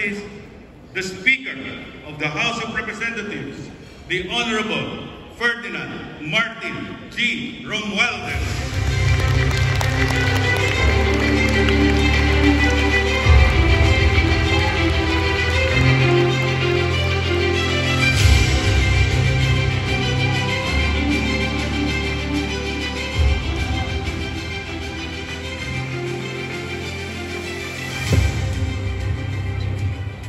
is the Speaker of the House of Representatives, the Honorable Ferdinand Martin G. Romualdez.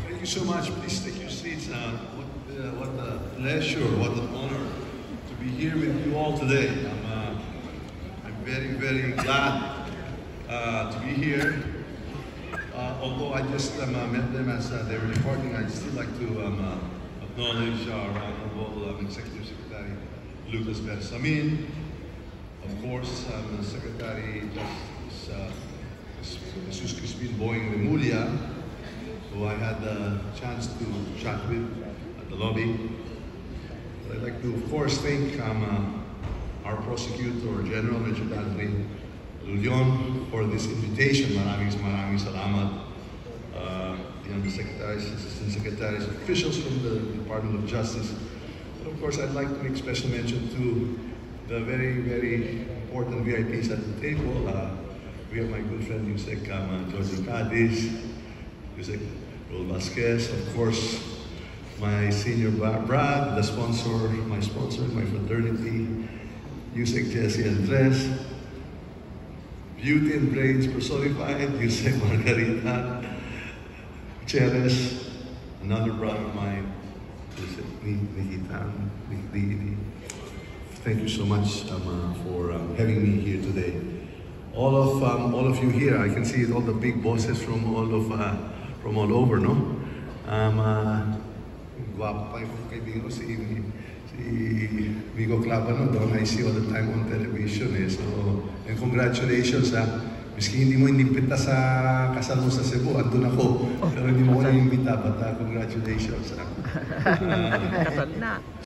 Thank you so much. Please take your seats. What a pleasure, what an honor to be here with you all today. I'm very, very glad to be here. Although I just met them as they were departing, I'd still like to acknowledge our Honorable Executive Secretary Lucas Bersamin, of course, Secretary Jesus Crispin Boying Remulla, who I had the chance to chat with at the lobby. I'd like to, of course, thank our Prosecutor General, Major Danley Lulion, for this invitation. Maraming salamat. The Undersecretaries, Assistant Secretaries, officials from the Department of Justice. And of course, I'd like to make special mention to the very, very important VIPs at the table. We have my good friend Yusek Jorge Cadiz, Yusek Raul Vasquez, of course, my senior Brad, the sponsor, my fraternity, Yusek Jesse Andres, Beauty and Brains personified, Yusek Margarita, Cheres, another brother of mine, Yusek Nikita. Thank you so much for having me here today. All of you here, I can see all the big bosses from all over, no? Guwapo pa yung kaibigan ko si Vigo Clapano, doon I see all the time on television eh. So, and congratulations miski hindi mo inimbita sa kasal mo sa Cebu, andun ako. Pero hindi mo ko na-imbita, but congratulations